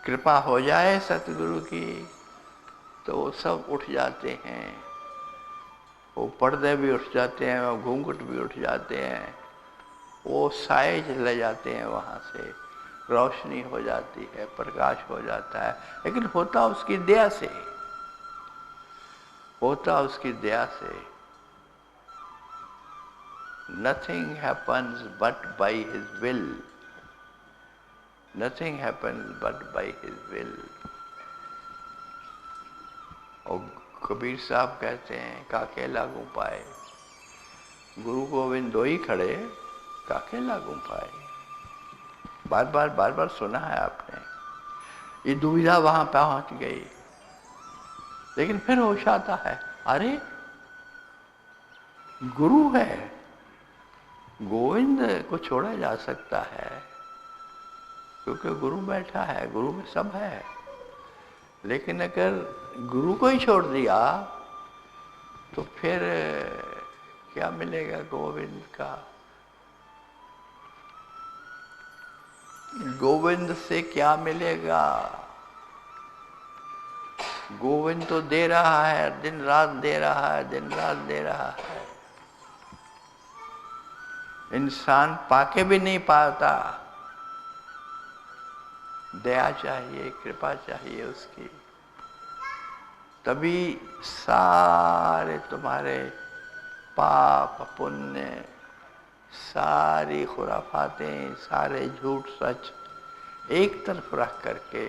कृपा हो जाए सतगुरु की तो वो सब उठ जाते हैं, वो पर्दे भी उठ जाते हैं, वो घूंघट भी उठ जाते हैं, वो साए चले जाते हैं, वहाँ से रोशनी हो जाती है, प्रकाश हो जाता है। लेकिन होता उसकी दया से, होता उसकी दया से। Nothing happens but by his will. Nothing happens but by his will. और कबीर साहब कहते हैं काके लागू पाए, गुरु गोविंद दो ही खड़े काके लागू पाए। बार बार सुना है आपने। ये दुविधा वहां पहुंच गई, लेकिन फिर होश आता है, अरे गुरु है, गोविंद को छोड़ा जा सकता है क्योंकि गुरु बैठा है, गुरु में सब है। लेकिन अगर गुरु को ही छोड़ दिया तो फिर क्या मिलेगा गोविंद का? गोविंद से क्या मिलेगा? गोविंद तो दे रहा है, दिन रात दे रहा है, दिन रात दे रहा है। इंसान पाके भी नहीं पाता। दया चाहिए, कृपा चाहिए उसकी, तभी सारे तुम्हारे पाप पुण्य, सारी खुराफातें, सारे झूठ सच एक तरफ रख करके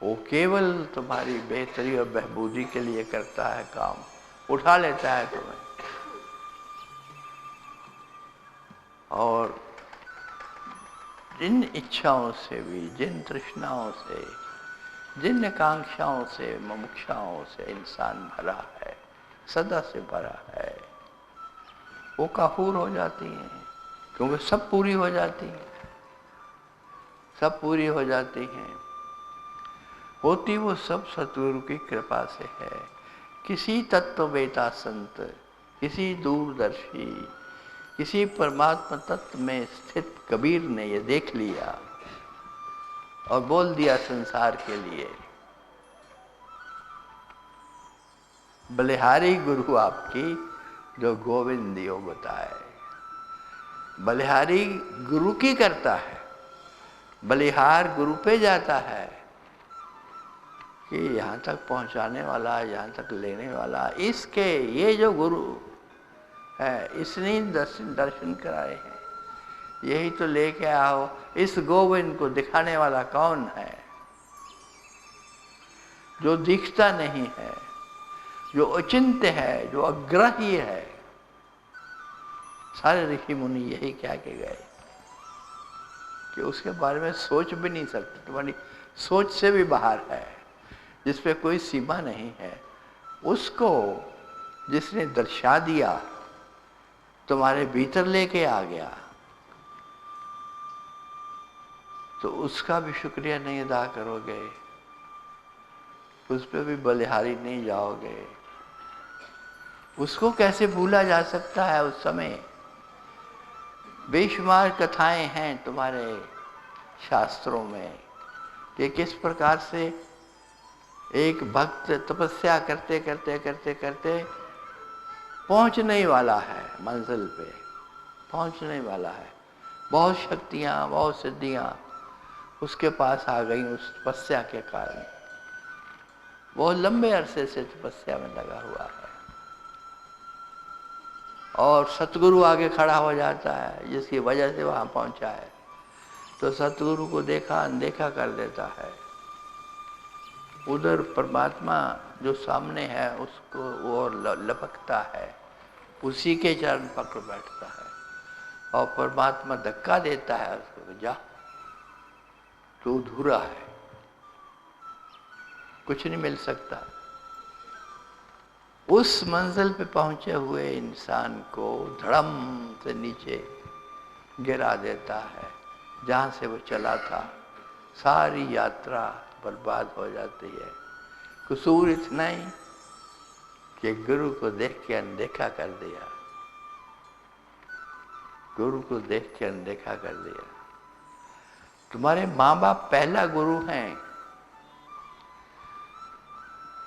वो केवल तुम्हारी बेहतरी और बहबूदी के लिए करता है काम, उठा लेता है तुम्हें। और जिन इच्छाओं से भी, जिन तृष्णाओं से, जिन आकांक्षाओं से, मुमुक्षाओं से इंसान भरा है, सदा से भरा है, वो काफूर हो जाती हैं, क्योंकि सब पूरी हो जाती हैं, सब पूरी हो जाती हैं। होती वो सब सतगुरु की कृपा से है। किसी तत्ववेता संत, किसी दूरदर्शी, किसी परमात्मा तत्व में स्थित कबीर ने ये देख लिया और बोल दिया संसार के लिए, बलिहारी गुरु आपकी जो गोविंद योग बताए। बलिहारी गुरु की करता है, बलिहार गुरु पे जाता है कि यहाँ तक पहुँचाने वाला, यहाँ तक लेने वाला, इसके ये जो गुरु है इसने दर्शन कराए हैं, यही तो लेके आओ। इस गोविंद को दिखाने वाला कौन है? जो दिखता नहीं है, जो अचिंत्य है, जो अग्राह्य है। सारे ऋषि मुनि यही कह के गए कि उसके बारे में सोच भी नहीं सकते, तुम्हारी सोच से भी बाहर है, जिस पे कोई सीमा नहीं है। उसको जिसने दर्शा दिया, तुम्हारे भीतर लेके आ गया, तो उसका भी शुक्रिया नहीं अदा करोगे, उस पर भी बलिहारी नहीं जाओगे। उसको कैसे भूला जा सकता है? उस समय बेशुमार कथाएं हैं तुम्हारे शास्त्रों में कि किस प्रकार से एक भक्त तपस्या करते करते करते करते पहुंचने ही वाला है, मंजिल पे पहुंचने वाला है। बहुत शक्तियां, बहुत सिद्धियां उसके पास आ गई उस तपस्या के कारण। बहुत लंबे अरसे से तपस्या में लगा हुआ है और सतगुरु आगे खड़ा हो जाता है, जिसकी वजह से वहां पहुंचा है। तो सतगुरु को देखा अनदेखा कर देता है। उधर परमात्मा जो सामने है उसको वो लपकता है, उसी के चरण पकड़ बैठता है और परमात्मा धक्का देता है उसको, जा तू अधूरा है, कुछ नहीं मिल सकता। उस मंजिल पे पहुंचे हुए इंसान को धड़म से नीचे गिरा देता है, जहां से वो चला था। सारी यात्रा बर्बाद हो जाती है। कसूर इतना ही कि गुरु को देख के अनदेखा कर दिया, गुरु को देख के अनदेखा कर दिया। तुम्हारे माँ बाप पहला गुरु हैं,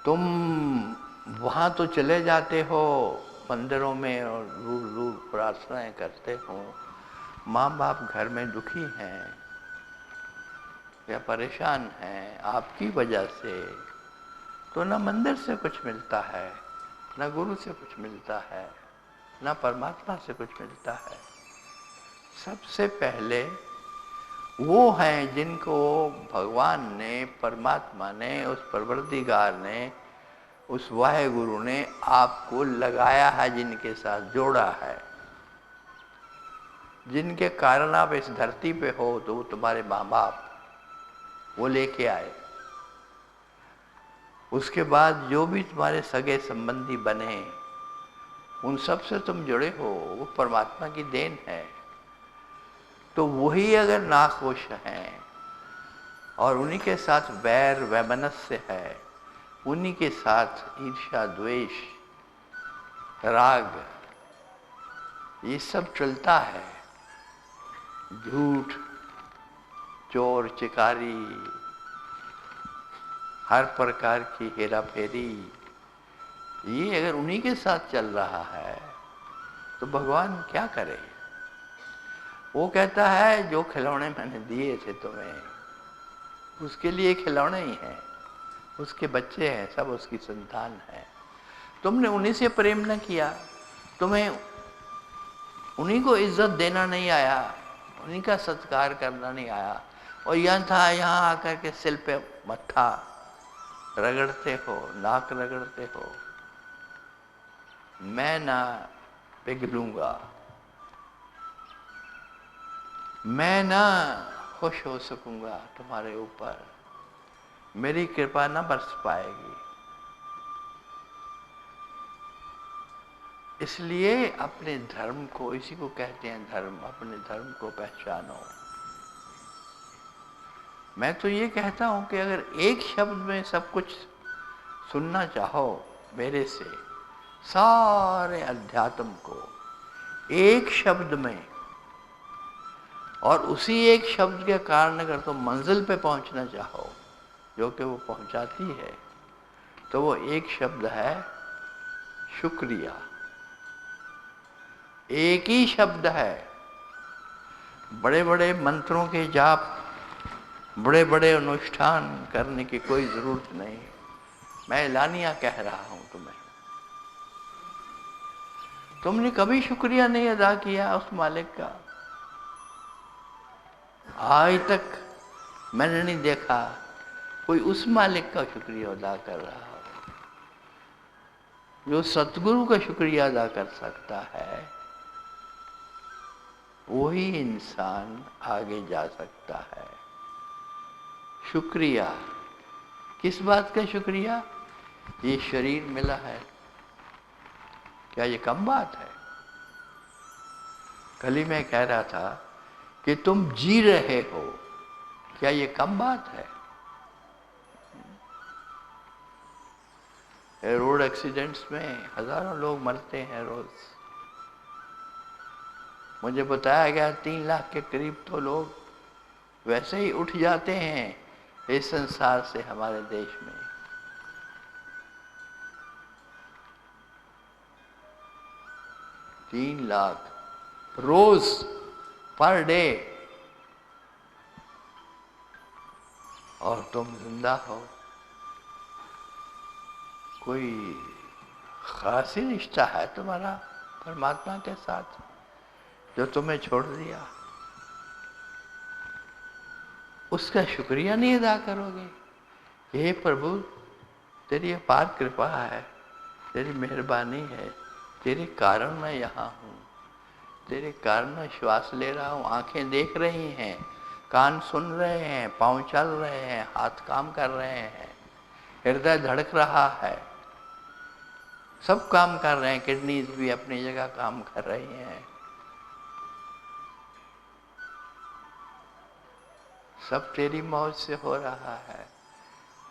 तुम वहाँ तो चले जाते हो मंदिरों में और दूर दूर प्रार्थनाएं करते हो, माँ बाप घर में दुखी हैं या परेशान हैं आपकी वजह से, तो ना मंदिर से कुछ मिलता है, ना गुरु से कुछ मिलता है, ना परमात्मा से कुछ मिलता है। सबसे पहले वो हैं जिनको भगवान ने, परमात्मा ने, उस परवरदिगार ने, उस वाहेगुरु ने आपको लगाया है, जिनके साथ जोड़ा है, जिनके कारण आप इस धरती पे हो, तो वो तुम्हारे माँ बाप वो लेके आए। उसके बाद जो भी तुम्हारे सगे संबंधी बने, उन सब से तुम जुड़े हो, वो परमात्मा की देन है। तो वही अगर नाखुश हैं और उन्हीं के साथ वैर वैमनस्य है, उन्हीं के साथ ईर्ष्या द्वेष राग ये सब चलता है, झूठ चोर चिकारी हर प्रकार की हेरा फेरी, ये अगर उन्हीं के साथ चल रहा है तो भगवान क्या करे। वो कहता है जो खिलौने मैंने दिए थे तुम्हें, उसके लिए खिलौने ही हैं, उसके बच्चे हैं, सब उसकी संतान है। तुमने उन्हीं से प्रेम न किया, तुम्हें उन्हीं को इज्जत देना नहीं आया, उन्हीं का सत्कार करना नहीं आया, और यहाँ आकर के सिर पे मत्था रगड़ते हो, नाक रगड़ते हो। मैं ना पिघलूंगा, मैं ना खुश हो सकूंगा तुम्हारे ऊपर, मेरी कृपा ना बरस पाएगी। इसलिए अपने धर्म को, इसी को कहते हैं धर्म, अपने धर्म को पहचानो। मैं तो ये कहता हूं कि अगर एक शब्द में सब कुछ सुनना चाहो मेरे से, सारे अध्यात्म को एक शब्द में, और उसी एक शब्द के कारण अगर तुम मंजिल पे पहुंचना चाहो, जो कि वो पहुंचाती है, तो वो एक शब्द है शुक्रिया। एक ही शब्द है। बड़े बड़े मंत्रों के जाप, बड़े बड़े अनुष्ठान करने की कोई जरूरत नहीं। मैं एलानिया कह रहा हूं तुम्हें, तुमने कभी शुक्रिया नहीं अदा किया उस मालिक का। आज तक मैंने नहीं देखा कोई उस मालिक का शुक्रिया अदा कर रहा हो। जो सतगुरु का शुक्रिया अदा कर सकता है, वही इंसान आगे जा सकता है। शुक्रिया, किस बात का शुक्रिया? ये शरीर मिला है, क्या ये कम बात है? कल ही मैं कह रहा था कि तुम जी रहे हो, क्या ये कम बात है? रोड एक्सीडेंट्स में हजारों लोग मरते हैं रोज। मुझे बताया गया 3 लाख के करीब तो लोग वैसे ही उठ जाते हैं इस संसार से हमारे देश में। तीन लाख रोज, पर डे, और तुम जिंदा हो। कोई खास ही रिश्ता है तुम्हारा परमात्मा के साथ जो तुम्हें छोड़ दिया, उसका शुक्रिया नहीं अदा करोगे? हे प्रभु, तेरी अपार कृपा है, तेरी मेहरबानी है, तेरे कारण मैं यहाँ हूँ, तेरे कारण मैं श्वास ले रहा हूँ, आंखें देख रही हैं, कान सुन रहे हैं, पाँव चल रहे हैं, हाथ काम कर रहे हैं, हृदय धड़क रहा है, सब काम कर रहे हैं, किडनीज भी अपनी जगह काम कर रही हैं, सब तेरी मौज से हो रहा है।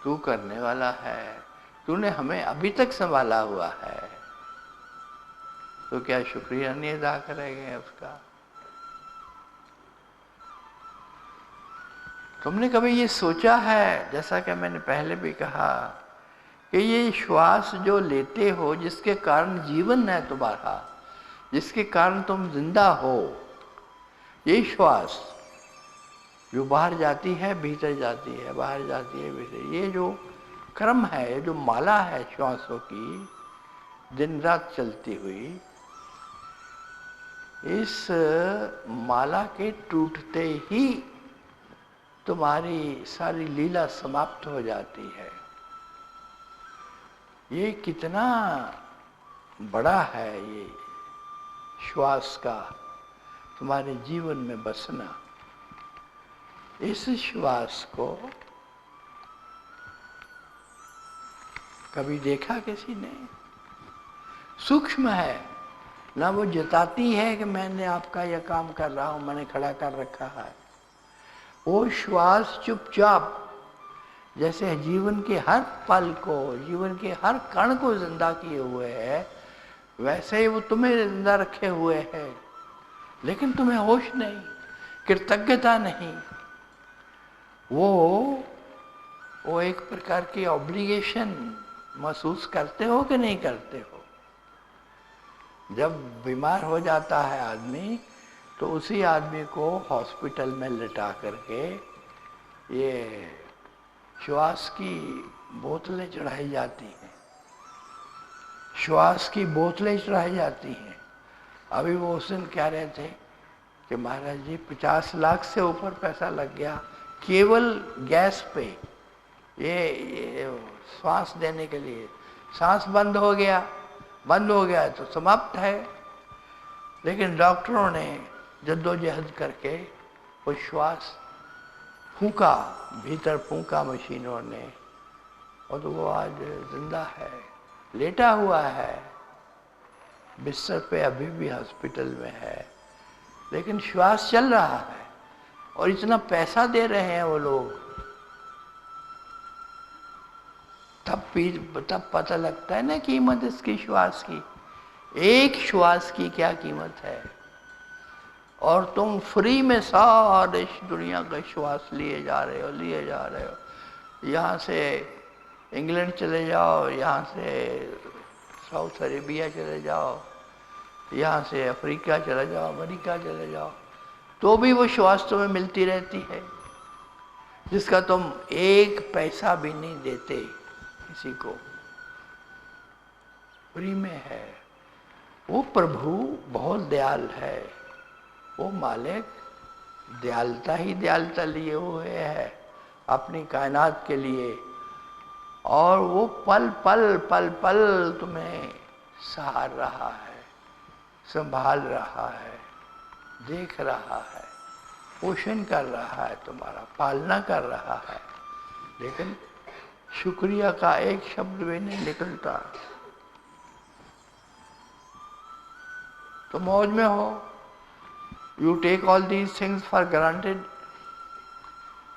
तू करने वाला है, तूने हमें अभी तक संभाला हुआ है, तो क्या शुक्रिया नहीं अदा करेंगे उसका? तुमने कभी ये सोचा है, जैसा कि मैंने पहले भी कहा, कि ये श्वास जो लेते हो, जिसके कारण जीवन है तुम्हारा, जिसके कारण तुम जिंदा हो, ये श्वास जो बाहर जाती है भीतर जाती है, बाहर जाती है भीतर, ये जो क्रम है, ये जो माला है श्वासों की दिन रात चलती हुई, इस माला के टूटते ही तुम्हारी सारी लीला समाप्त हो जाती है। ये कितना बड़ा है ये श्वास का तुम्हारे जीवन में बसना। इस श्वास को कभी देखा किसी ने? सूक्ष्म है ना, वो जताती है कि मैंने आपका यह काम कर रहा हूं, मैंने खड़ा कर रखा है। वो श्वास चुपचाप जैसे जीवन के हर पल को, जीवन के हर कण को जिंदा किए हुए है, वैसे ही वो तुम्हें जिंदा रखे हुए है, लेकिन तुम्हें होश नहीं, कृतज्ञता नहीं। वो एक प्रकार की ऑब्लिगेशन महसूस करते हो कि नहीं करते हो? जब बीमार हो जाता है आदमी, तो उसी आदमी को हॉस्पिटल में लिटा करके ये श्वास की बोतलें चढ़ाई जाती हैं, श्वास की बोतलें चढ़ाई जाती हैं। अभी वो उस दिन कह रहे थे कि महाराज जी 50 लाख से ऊपर पैसा लग गया केवल गैस पे, ये श्वास देने के लिए। सांस बंद हो गया तो समाप्त है। लेकिन डॉक्टरों ने जद्दोजहद करके वो श्वास फूंका, भीतर फूंका मशीनों ने, और तो वो आज जिंदा है, लेटा हुआ है बिस्तर पे, अभी भी हॉस्पिटल में है, लेकिन श्वास चल रहा है। और इतना पैसा दे रहे हैं वो लोग, तब पता लगता है ना कीमत इसकी श्वास की। एक श्वास की क्या कीमत है, और तुम फ्री में सारे दुनिया का श्वास लिए जा रहे हो। यहाँ से इंग्लैंड चले जाओ, यहाँ से साउथ अरेबिया चले जाओ, यहाँ से अफ्रीका चले जाओ, अमेरिका चले जाओ, तो भी वो श्वास तुम्हें मिलती रहती है, जिसका तुम एक पैसा भी नहीं देते किसी को, फ्री में है। वो प्रभु बहुत दयाल है, वो मालिक दयालता ही दयालता लिए हुए है अपनी कायनात के लिए, और वो पल पल तुम्हें सहार रहा है, संभाल रहा है, देख रहा है, पोषण कर रहा है, तुम्हारा पालना कर रहा है। लेकिन शुक्रिया का एक शब्द भी नहीं निकलता। तो मौज में हो, you take all these things for granted,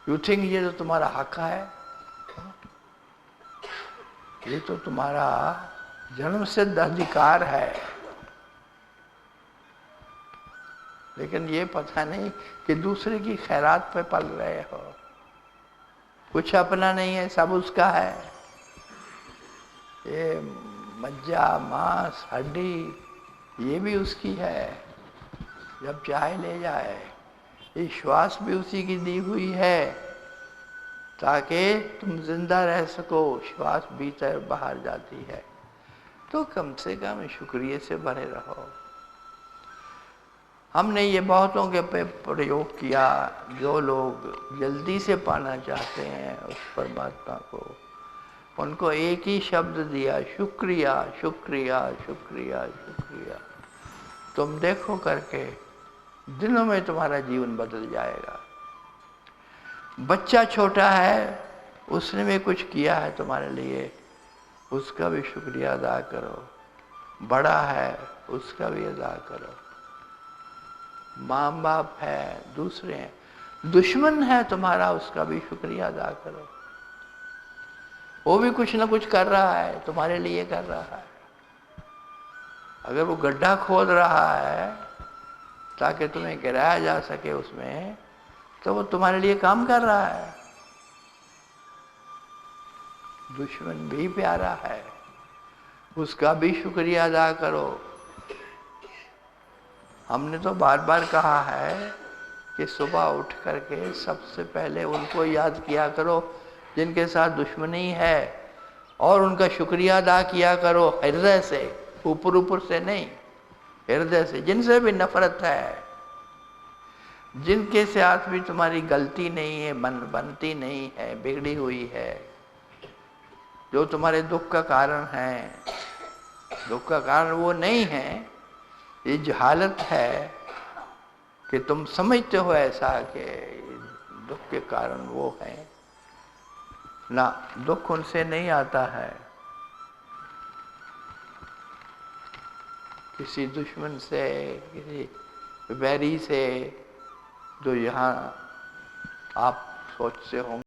you think ये तो तुम्हारा हक है, ये तो तुम्हारा जन्म सिद्ध अधिकार है। लेकिन ये पता नहीं कि दूसरे की खैरात पे पल रहे हो, कुछ अपना नहीं है, सब उसका है। ये मज्जा, मांस, हड्डी, ये भी उसकी है, जब चाहे ले जाए। ये श्वास भी उसी की दी हुई है, ताकि तुम जिंदा रह सको। श्वास भीतर बाहर जाती है, तो कम से कम शुक्रिया से भरे रहो। हमने ये बहुतों के पे प्रयोग किया, जो लोग जल्दी से पाना चाहते हैं उस परमात्मा को, उनको एक ही शब्द दिया, शुक्रिया शुक्रिया शुक्रिया शुक्रिया। तुम देखो करके, दिनों में तुम्हारा जीवन बदल जाएगा। बच्चा छोटा है, उसने भी कुछ किया है तुम्हारे लिए, उसका भी शुक्रिया अदा करो। बड़ा है, उसका भी अदा करो। माँ बाप है, दूसरे हैं, दुश्मन है तुम्हारा, उसका भी शुक्रिया अदा करो। वो भी कुछ ना कुछ कर रहा है, तुम्हारे लिए कर रहा है। अगर वो गड्ढा खोद रहा है ताकि तुम्हें गिराया जा सके उसमें, तो वो तुम्हारे लिए काम कर रहा है। दुश्मन भी प्यारा है, उसका भी शुक्रिया अदा करो। हमने तो बार बार कहा है कि सुबह उठ करके सबसे पहले उनको याद किया करो जिनके साथ दुश्मनी है, और उनका शुक्रिया अदा किया करो हृदय से, ऊपर ऊपर से नहीं, हृदय से। जिनसे भी नफरत है, जिनके साथ भी तुम्हारी गलती नहीं है, बनती नहीं है, बिगड़ी हुई है, जो तुम्हारे दुख का कारण है, दुख का कारण वो नहीं है, ये जहालत है कि तुम समझते हो ऐसा कि दुख के कारण वो है ना। दुख उनसे नहीं आता है, किसी दुश्मन से, किसी वैरी से, जो यहाँ आप सोचते होंगे